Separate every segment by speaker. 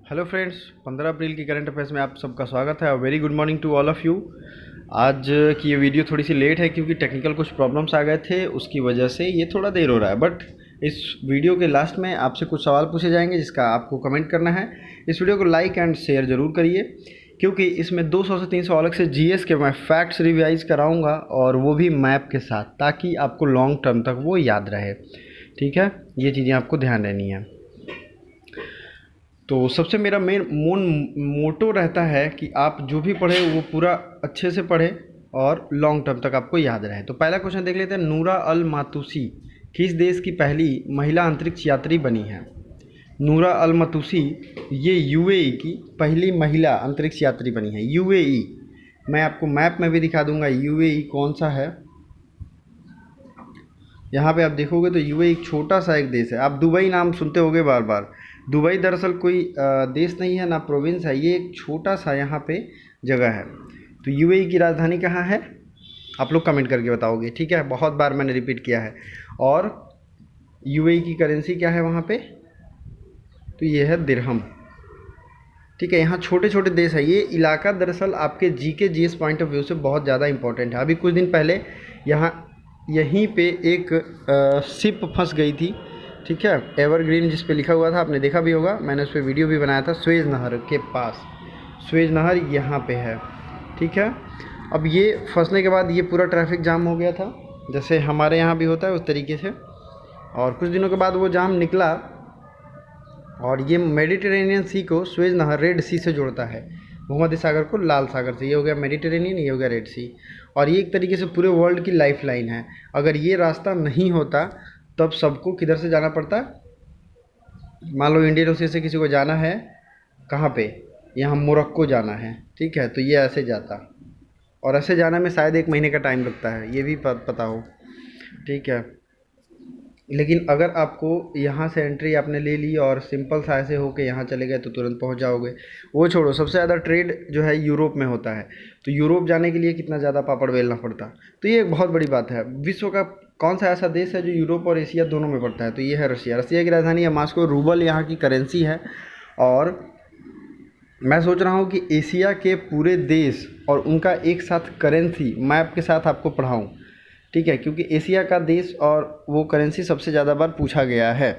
Speaker 1: Hello friends, 15 अप्रैल की current affairs में आप सबका स्वागत है और very good morning to all of you. आज की ये वीडियो थोड़ी सी लेट है क्योंकि टेक्निकल कुछ प्रॉब्लम्स आ गए थे, उसकी वजह से ये थोड़ा देर हो रहा है। बट इस वीडियो के लास्ट में आपसे कुछ सवाल पूछे जाएंगे जिसका आपको कमेंट करना है। इस वीडियो को लाइक एंड शेयर ज़रूर करिए क्योंकि इसमें 200 से 300 अलग से जीएस के मैं फैक्ट्स रिवाइज कराऊंगा और वो भी मैप के साथ, ताकि आपको लॉन्ग टर्म तक वो याद रहे। ठीक है, ये चीज़ें आपको ध्यान रहनी है। तो सबसे मेरा मेन मोटो रहता है कि आप जो भी पढ़े वो पूरा अच्छे से पढ़े और लॉन्ग टर्म तक आपको याद रहे। तो पहला क्वेश्चन देख लेते हैं। नूरा अल मातूसी किस देश की पहली महिला अंतरिक्ष यात्री बनी है? नूरा अल मातूसी ये यूएई की पहली महिला अंतरिक्ष यात्री बनी है। यूएई, मैं आपको मैप में भी दिखा दूंगा यूएई कौन सा है। यहाँ पे आप देखोगे तो यूएई एक छोटा सा एक देश है। आप दुबई नाम सुनते होगे बार बार। दुबई दरअसल कोई देश नहीं है, ना प्रोविंस है, ये एक छोटा सा यहाँ पे जगह है। तो यूएई की राजधानी कहाँ है? आप लोग कमेंट करके बताओगे, ठीक है। बहुत बार मैंने रिपीट किया है। और यूएई की करेंसी क्या है वहाँ पे? तो ये है दिरहम। ठीक है, यहाँ छोटे छोटे देश है। ये इलाका दरअसल आपके GK GS point of view से बहुत ज़्यादा इंपॉर्टेंट है। अभी कुछ दिन पहले यहाँ यहीं पे एक शिप फंस गई थी, ठीक है, एवरग्रीन जिस पे लिखा हुआ था, आपने देखा भी होगा, मैंने उस पर वीडियो भी बनाया था। स्वेज नहर के पास, स्वेज नहर यहाँ पे है, ठीक है। अब ये फंसने के बाद ये पूरा ट्रैफिक जाम हो गया था, जैसे हमारे यहाँ भी होता है उस तरीके से। और कुछ दिनों के बाद वो जाम निकला और ये मेडिटेरेनियन सी को स्वेज नहर रेड सी से जोड़ता है, भूमध्य सागर को लाल सागर से। ये हो गया मेडिटेरेनियन, ये हो गया रेड सी। और ये एक तरीके से पूरे वर्ल्ड की लाइफ लाइन है। अगर ये रास्ता नहीं होता तब सबको किधर से जाना पड़ता? मान लो इंडियन ओशियन से किसी को जाना है, कहाँ पे? यहाँ मोरक्को जाना है, ठीक है, तो ये ऐसे जाता। और ऐसे जाने में शायद 1 महीने का टाइम लगता है, ये भी पता हो, ठीक है। लेकिन अगर आपको यहाँ से एंट्री आपने ले ली और सिंपल सा ऐसे होके यहाँ चले गए तो तुरंत पहुँच जाओगे। वो छोड़ो, सबसे ज़्यादा ट्रेड जो है यूरोप में होता है। तो यूरोप जाने के लिए कितना ज़्यादा पापड़ बेलना पड़ता। तो ये एक बहुत बड़ी बात है। विश्व का कौन सा ऐसा देश है जो यूरोप और एशिया दोनों में पड़ता है? तो ये है रशिया। रशिया की राजधानी है मॉस्को। रूबल यहाँ की करेंसी है। और मैं सोच रहा हूँ कि एशिया के पूरे देश और उनका एक साथ करेंसी मैप के साथ आपको पढ़ाऊँ, ठीक है, क्योंकि एशिया का देश और वो करेंसी सबसे ज़्यादा बार पूछा गया है।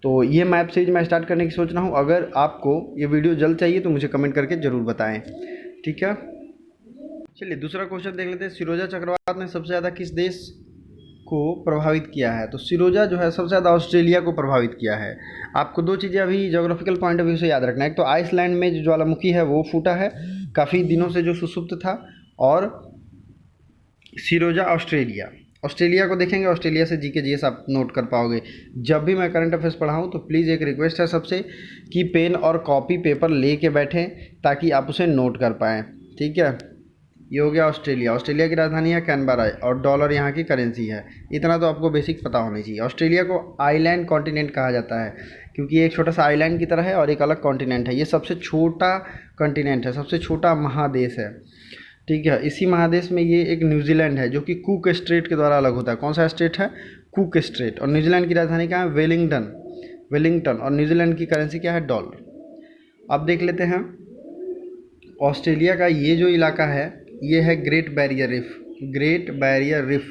Speaker 1: तो ये मैप सीरीज मैं स्टार्ट करने की सोच रहा हूँ। अगर आपको ये वीडियो जल्द चाहिए तो मुझे कमेंट करके ज़रूर बताएं, ठीक है। चलिए दूसरा क्वेश्चन देख लेते हैं। सिरोजा चक्रवात ने सबसे ज़्यादा किस देश को प्रभावित किया है? तो सिरोजा जो है सबसे ज़्यादा ऑस्ट्रेलिया को प्रभावित किया है। आपको दो चीज़ें अभी जोग्राफिकल पॉइंट ऑफ व्यू से याद रखना है। एक तो आइसलैंड में जो ज्वालामुखी है वो फूटा है काफ़ी दिनों से, जो सुसुप्त था। और सिरोजा ऑस्ट्रेलिया, ऑस्ट्रेलिया को देखेंगे, ऑस्ट्रेलिया से जीके जीएस आप नोट कर पाओगे। जब भी मैं करंट अफेयर्स पढ़ाऊँ तो प्लीज़ एक रिक्वेस्ट है सबसे कि पेन और कॉपी पेपर ले के बैठें ताकि आप उसे नोट कर पाएँ, ठीक है। ये हो गया ऑस्ट्रेलिया। ऑस्ट्रेलिया की राजधानी है कैनबरा और डॉलर यहाँ की करेंसी है। इतना तो आपको बेसिक पता होना चाहिए। ऑस्ट्रेलिया को आइलैंड कॉन्टिनेंट कहा जाता है क्योंकि ये एक छोटा सा आइलैंड की तरह है और एक अलग कॉन्टिनेंट है। ये सबसे छोटा कॉन्टिनेंट है, सबसे छोटा महादेश है, ठीक है। इसी महादेश में ये एक न्यूजीलैंड है जो कि कुक स्ट्रेट के द्वारा अलग होता है। कौन सा स्टेट है? Cook straight. और न्यूजीलैंड की राजधानी क्या है? Wellington, Wellington. और न्यूजीलैंड की करेंसी क्या है? डॉलर। अब देख लेते हैं ऑस्ट्रेलिया का ये जो इलाका है, ये है great barrier reef. Great barrier reef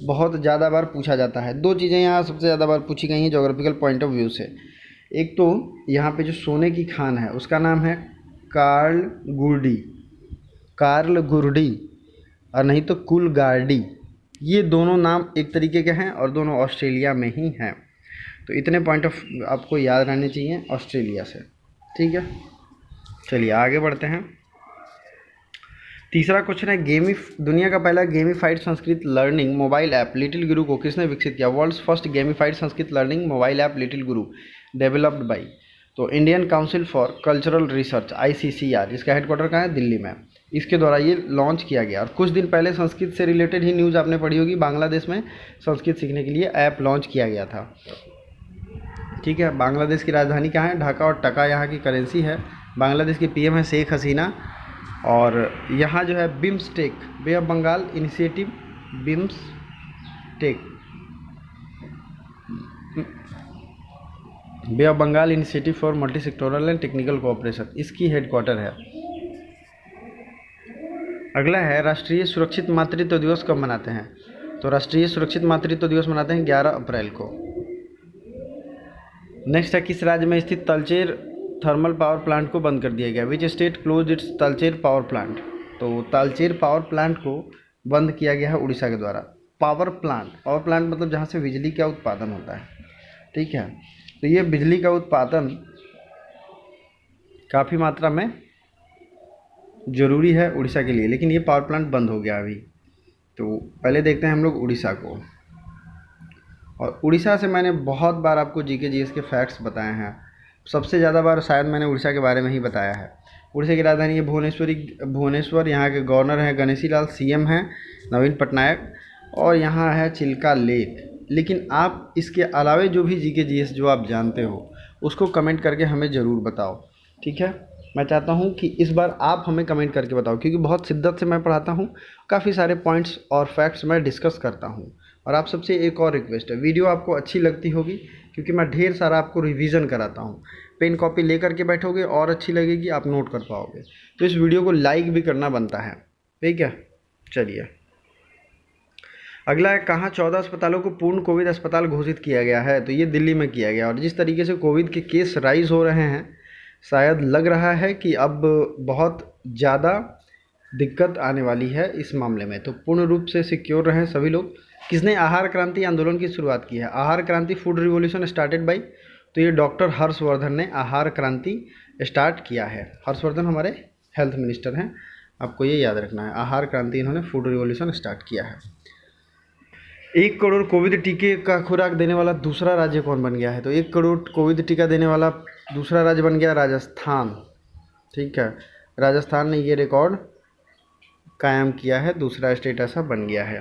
Speaker 1: बहुत ज़्यादा बार पूछा जाता है। दो चीज़ें यहाँ सबसे ज़्यादा बार पूछी गई हैं जोग्राफिकल पॉइंट ऑफ व्यू से। एक तो यहाँ पे जो सोने की खान है उसका नाम है कार्ल गुर्डी, कार्ल गुर्डी, और नहीं तो कुलगार्डी। ये दोनों नाम एक तरीके के हैं और दोनों ऑस्ट्रेलिया में ही हैं। तो इतने पॉइंट ऑफ आपको याद रहने चाहिए ऑस्ट्रेलिया से, ठीक है। चलिए आगे बढ़ते हैं। तीसरा क्वेश्चन है दुनिया का पहला gamified Sanskrit learning mobile app little Guru को किसने विकसित किया? World's first gamified Sanskrit learning mobile app little Guru developed by, तो Indian Council for Cultural Research ICCR, इसका हेडक्वार्टर कहाँ है? दिल्ली में। इसके द्वारा ये लॉन्च किया गया। और कुछ दिन पहले संस्कृत से रिलेटेड ही न्यूज़ आपने पढ़ी होगी, बांग्लादेश में संस्कृत सीखने के लिए ऐप लॉन्च किया गया था, ठीक है। बांग्लादेश की राजधानी कहाँ है? ढाका। और टका यहाँ की करेंसी है। बांग्लादेश की PM है शेख हसीना। और यहाँ जो है BIMSTEC, Bay of Bengal Initiative, BIMSTEC, Bay of Bengal Initiative for multi sectoral and technical cooperation, इसकी हेडक्वार्टर है। अगला है राष्ट्रीय सुरक्षित मातृत्व दिवस कब मनाते हैं? तो राष्ट्रीय सुरक्षित मातृत्व दिवस मनाते हैं 11 अप्रैल को। नेक्स्ट है किस राज्य में स्थित तालचेर थर्मल पावर प्लांट को बंद कर दिया गया? Which state close it's Talcher power plant? तो तालचेर पावर प्लांट को बंद किया गया है उड़ीसा के द्वारा। पावर प्लांट मतलब जहाँ से बिजली का उत्पादन होता है, ठीक है। तो ये बिजली का उत्पादन काफ़ी मात्रा में ज़रूरी है उड़ीसा के लिए, लेकिन ये पावर प्लांट बंद हो गया अभी। तो पहले देखते हैं हम लोग उड़ीसा को। और उड़ीसा से मैंने बहुत बार आपको जीके जीएस के फैक्ट्स बताए हैं, सबसे ज़्यादा बार शायद मैंने उड़ीसा के बारे में ही बताया है। उड़ीसा की राजधानी है भुवनेश्वर। यहाँ के गवर्नर हैं गणेशी लाल, सीएम हैं नवीन पटनायक, और यहाँ है चिल्का लेक। लेकिन आप इसके अलावे जो भी जीके जीएस जो आप जानते हो उसको कमेंट करके हमें ज़रूर बताओ, ठीक है। मैं चाहता हूँ कि इस बार आप हमें कमेंट करके बताओ, क्योंकि बहुत शिद्दत से मैं पढ़ाता हूँ, काफ़ी सारे पॉइंट्स और फैक्ट्स मैं डिस्कस करता हूँ। और आप सबसे एक और रिक्वेस्ट है, वीडियो आपको अच्छी लगती होगी क्योंकि मैं ढेर सारा आपको रिवीजन कराता हूँ। पेन कॉपी लेकर के बैठोगे और अच्छी लगेगी, आप नोट कर पाओगे। तो इस वीडियो को लाइक भी करना बनता है, ठीक है। चलिए अगला है, कहाँ 14 अस्पतालों को पूर्ण कोविड अस्पताल घोषित किया गया है? तो ये दिल्ली में किया गया। और जिस तरीके से कोविड के केस राइज हो रहे हैं, शायद लग रहा है कि अब बहुत ज़्यादा दिक्कत आने वाली है इस मामले में। तो पूर्ण रूप से सिक्योर रहें सभी लोग। किसने आहार क्रांति आंदोलन की शुरुआत की है? आहार क्रांति फूड रिवॉल्यूशन स्टार्टेड बाई, तो ये डॉक्टर हर्षवर्धन ने आहार क्रांति स्टार्ट किया है। हर्षवर्धन हमारे हेल्थ मिनिस्टर हैं, आपको ये याद रखना है। आहार क्रांति इन्होंने फूड रिवॉल्यूशन स्टार्ट किया है। 1 करोड़ कोविड टीके का खुराक देने वाला दूसरा राज्य कौन बन गया है? तो 1 करोड़ कोविड टीका देने वाला दूसरा राज्य बन गया राजस्थान, ठीक है। राजस्थान ने ये रिकॉर्ड कायम किया है, दूसरा स्टेट ऐसा बन गया है।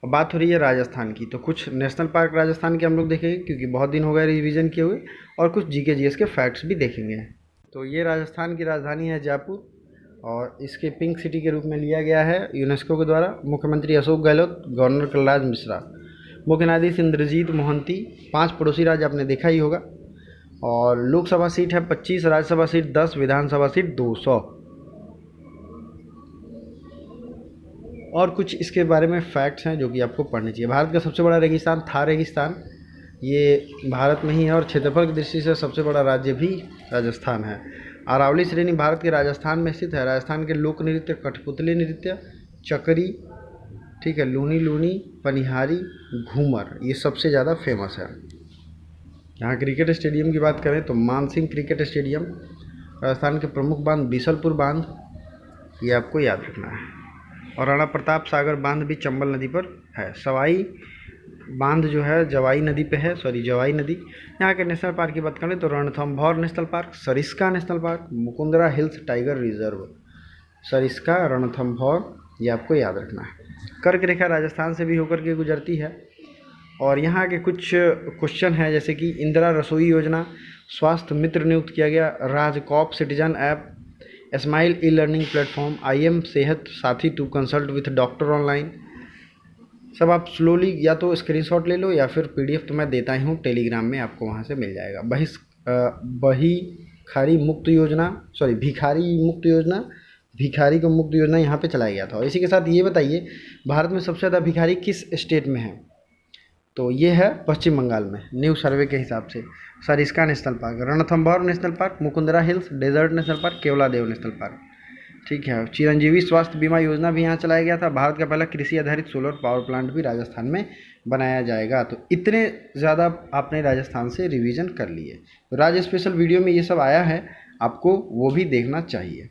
Speaker 1: अब बात हो रही है राजस्थान की, तो कुछ नेशनल पार्क राजस्थान के हम लोग देखेंगे क्योंकि बहुत दिन हो गए रिवीजन किए हुए, और कुछ जीके जीएस के फैक्ट्स भी देखेंगे। तो ये राजस्थान की राजधानी है जयपुर, और इसके पिंक सिटी के रूप में लिया गया है यूनेस्को के द्वारा। मुख्यमंत्री अशोक गहलोत, गवर्नर कलराज मिश्रा, मुख्य न्यायाधीश इंद्रजीत मोहंती। 5 पड़ोसी राज्य आपने देखा ही होगा। और लोकसभा सीट है 25, राज्यसभा सीट 10, विधानसभा सीट 200। और कुछ इसके बारे में फैक्ट्स हैं जो कि आपको पढ़ने चाहिए। भारत का सबसे बड़ा रेगिस्तान थार रेगिस्तान, ये भारत में ही है, और क्षेत्रफल की दृष्टि से सबसे बड़ा राज्य भी राजस्थान है। अरावली श्रेणी भारत के राजस्थान में स्थित है। राजस्थान के लोक नृत्य कठपुतली नृत्य, चकरी, ठीक है, लूनी लूनी, पनिहारी, घूमर, ये सबसे ज़्यादा फेमस है। यहाँ क्रिकेट स्टेडियम की बात करें तो मानसिंह क्रिकेट स्टेडियम। राजस्थान के प्रमुख बांध बीसलपुर बांध, ये आपको याद रखना है। और राणा प्रताप सागर बांध भी चंबल नदी पर है। सवाई बांध जो है जवाई नदी पे है, जवाई नदी। यहाँ के नेशनल पार्क की बात करें तो Ranthambore national park, Sariska national park, Mukundra hills tiger reserve. Sariska, Ranthambore, ये आपको याद रखना है। कर्क रेखा राजस्थान से भी होकर के गुजरती है। और यहाँ के कुछ क्वेश्चन हैं, जैसे कि इंदिरा रसोई योजना, स्वास्थ्य मित्र नियुक्त किया गया, RajCop citizen app, smile E learning platform, IM Sehat Saathi to consult with doctor online. सब आप स्लोली या तो स्क्रीनशॉट ले लो या फिर PDF तो मैं देता ही हूँ टेलीग्राम में, आपको वहाँ से मिल जाएगा। भिखारी मुक्त योजना, भिखारी को मुक्त योजना यहाँ पे चलाया गया था। और इसी के साथ ये बताइए, भारत में सबसे ज़्यादा भिखारी किस स्टेट में है? तो ये है पश्चिम बंगाल में, न्यू सर्वे के हिसाब से। Sariska national park, Ranthambore national park, Mukundra hills desert national park, Keoladeo national park, ठीक है। चिरंजीवी स्वास्थ्य बीमा योजना भी यहाँ चलाया गया था। भारत का पहला कृषि आधारित सोलर पावर प्लांट भी राजस्थान में बनाया जाएगा। तो इतने ज़्यादा आपने राजस्थान से रिवीजन कर लिए। तो राज स्पेशल वीडियो में ये सब आया है, आपको वो भी देखना चाहिए।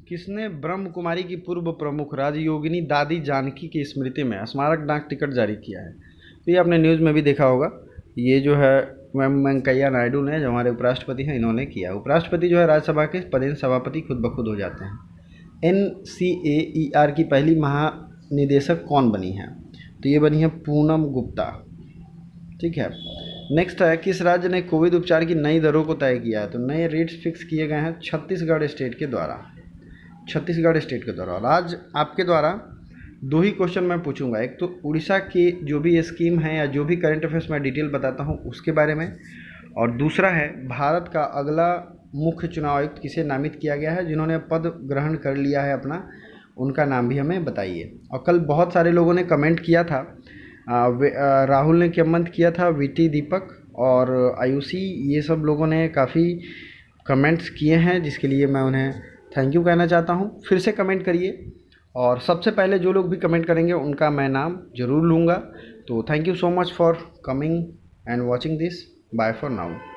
Speaker 1: किसने ब्रह्म कुमारी की पूर्व प्रमुख राजयोगिनी दादी जानकी की स्मृति में स्मारक डाक टिकट जारी किया है? तो ये आपने न्यूज़ में भी देखा होगा। ये जो है वेंकैया नायडू ने, जो हमारे उपराष्ट्रपति हैं, इन्होंने किया। उपराष्ट्रपति जो है राज्यसभा के पदेन सभापति खुद ब खुद हो जाते हैं। NCAER की पहली महानिदेशक कौन बनी है? तो ये बनी है पूनम गुप्ता, ठीक है। नेक्स्ट है, किस राज्य ने कोविड उपचार की नई दरों को तय किया है? तो नए रेट्स फिक्स किए गए हैं छत्तीसगढ़ स्टेट के द्वारा। आज आपके द्वारा दो ही क्वेश्चन मैं पूछूंगा, एक तो उड़ीसा की जो भी स्कीम है या जो भी करंट अफेयर्स मैं डिटेल बताता हूँ उसके बारे में, और दूसरा है भारत का अगला मुख्य चुनाव आयुक्त किसे नामित किया गया है, जिन्होंने पद ग्रहण कर लिया है अपना, उनका नाम भी हमें बताइए। और कल बहुत सारे लोगों ने कमेंट किया था, राहुल ने कमेंट किया था, वीटी दीपक और आयुषी, ये सब लोगों ने काफ़ी कमेंट्स किए हैं, जिसके लिए मैं उन्हें थैंक यू कहना चाहता हूँ। फिर से कमेंट करिए, और सबसे पहले जो लोग भी कमेंट करेंगे उनका मैं नाम ज़रूर लूँगा। तो thank you so much for coming and watching this. Bye for now.